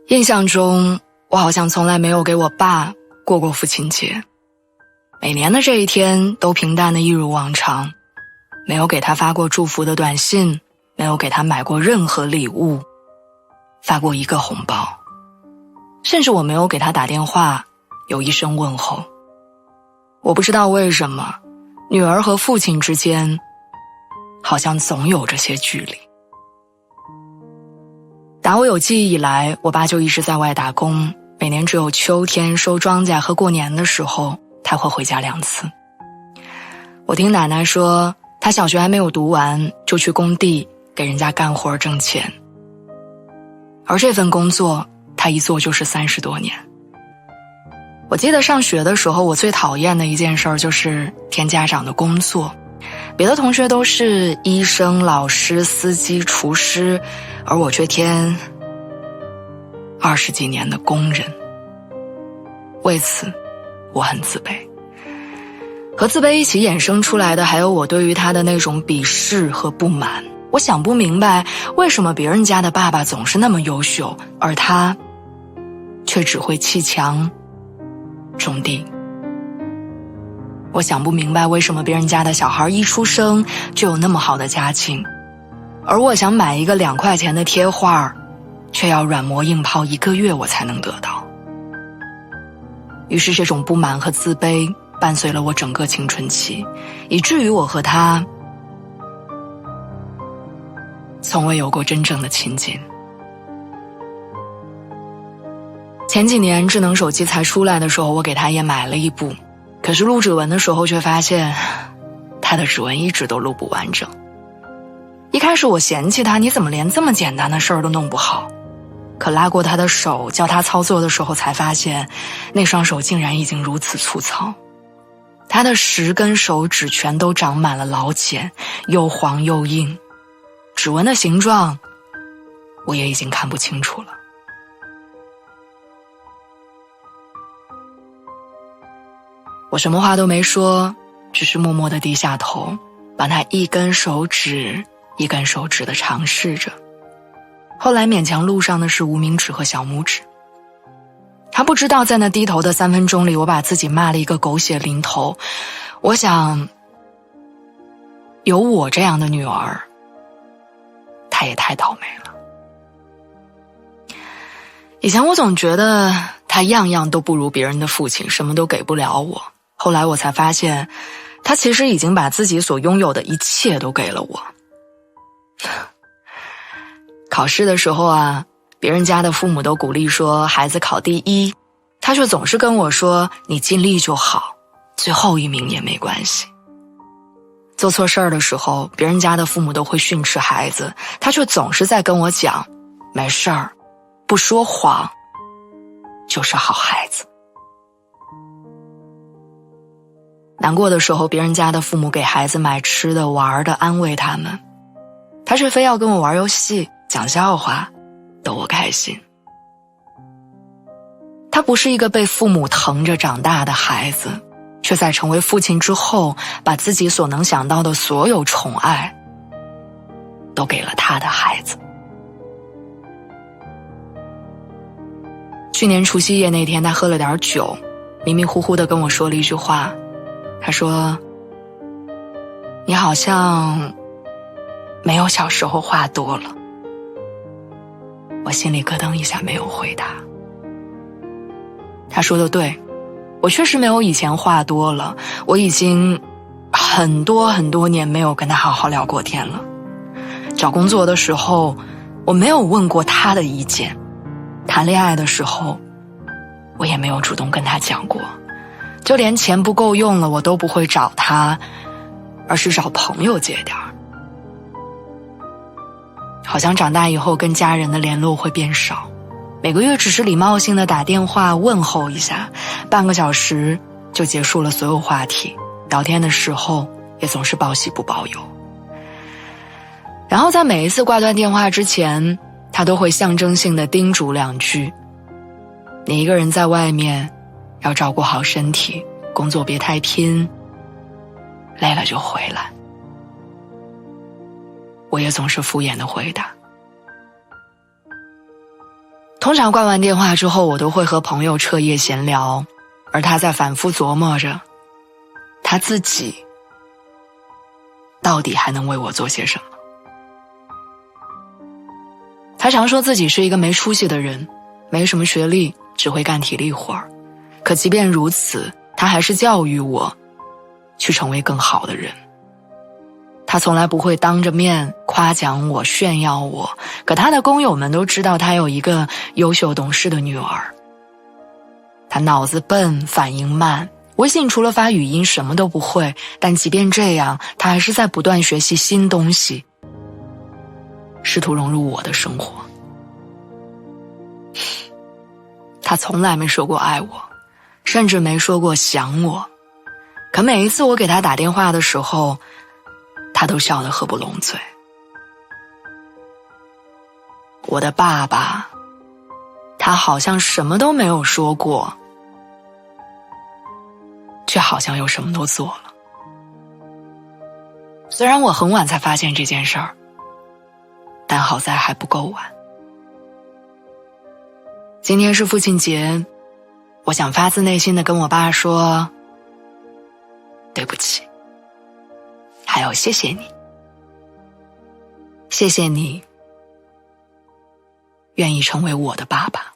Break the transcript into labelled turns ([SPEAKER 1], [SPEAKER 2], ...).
[SPEAKER 1] 印象中，我好像从来没有给我爸过过父亲节。每年的这一天都平淡的一如往常，没有给他发过祝福的短信，没有给他买过任何礼物，发过一个红包，甚至我没有给他打电话有一声问候。我不知道为什么，女儿和父亲之间好像总有这些距离。打我有记忆以来，我爸就一直在外打工，每年只有秋天收庄稼和过年的时候他会回家2次。我听奶奶说，他小学还没有读完就去工地给人家干活挣钱，而这份工作他一做就是30多年。我记得上学的时候，我最讨厌的一件事就是填家长的工作，别的同学都是医生、老师、司机、厨师，而我却填20几年的工人。为此我很自卑，和自卑一起衍生出来的还有我对于他的那种鄙视和不满。我想不明白，为什么别人家的爸爸总是那么优秀，而他却只会砌墙种地。我想不明白，为什么别人家的小孩一出生就有那么好的家境，而我想买一个2块钱的贴画，却要软磨硬泡1个月我才能得到。于是这种不满和自卑伴随了我整个青春期，以至于我和他从未有过真正的亲近。前几年智能手机才出来的时候，我给他也买了一部，可是录指纹的时候却发现他的指纹一直都录不完整。一开始我嫌弃他，你怎么连这么简单的事儿都弄不好？可拉过他的手教他操作的时候，才发现那双手竟然已经如此粗糙。他的10根手指全都长满了老茧，又黄又硬，指纹的形状我也已经看不清楚了。我什么话都没说，只是默默地低下头，把他一根手指一根手指地尝试着。后来勉强录上的是无名指和小拇指。他不知道在那低头的3分钟里，我把自己骂了一个狗血淋头。我想，有我这样的女儿，她也太倒霉了。以前我总觉得他样样都不如别人的父亲，什么都给不了我。后来我才发现，他其实已经把自己所拥有的一切都给了我。考试的时候啊，别人家的父母都鼓励说孩子考第1，他却总是跟我说你尽力就好，最后1名也没关系。做错事儿的时候，别人家的父母都会训斥孩子，他却总是在跟我讲没事儿，不说谎就是好孩子。难过的时候，别人家的父母给孩子买吃的玩的，安慰他们，他却非要跟我玩游戏讲笑话逗我开心。他不是一个被父母疼着长大的孩子，却在成为父亲之后，把自己所能想到的所有宠爱都给了他的孩子。去年除夕夜那天，他喝了点酒，迷迷糊糊地跟我说了一句话，他说你好像没有小时候话多了。我心里咯噔一下，没有回答。他说的对，我确实没有以前话多了，我已经很多年没有跟他好好聊过天了。找工作的时候，我没有问过他的意见，谈恋爱的时候，我也没有主动跟他讲过，就连钱不够用了，我都不会找他，而是找朋友借点儿。好像长大以后跟家人的联络会变少，每个月只是礼貌性的打电话问候一下，半个小时就结束了所有话题，聊天的时候也总是报喜不报忧。然后在每一次挂断电话之前，他都会象征性的叮嘱2句，你一个人在外面要照顾好身体，工作别太拼，累了就回来。我也总是敷衍的回答。通常挂完电话之后，我都会和朋友彻夜闲聊，而他在反复琢磨着他自己到底还能为我做些什么。他常说自己是一个没出息的人，没什么学历，只会干体力活儿。可即便如此，他还是教育我去成为更好的人。他从来不会当着面夸奖我、炫耀我，可他的工友们都知道他有一个优秀懂事的女儿。他脑子笨，反应慢，微信除了发语音什么都不会，但即便这样，他还是在不断学习新东西，试图融入我的生活。他从来没说过爱我，甚至没说过想我，可每一次我给他打电话的时候，他都笑得合不拢嘴。我的爸爸，他好像什么都没有说过，却好像又什么都做了。虽然我很晚才发现这件事儿，但好在还不够晚。今天是父亲节，我想发自内心的跟我爸说对不起，还要谢谢你，谢谢你愿意成为我的爸爸。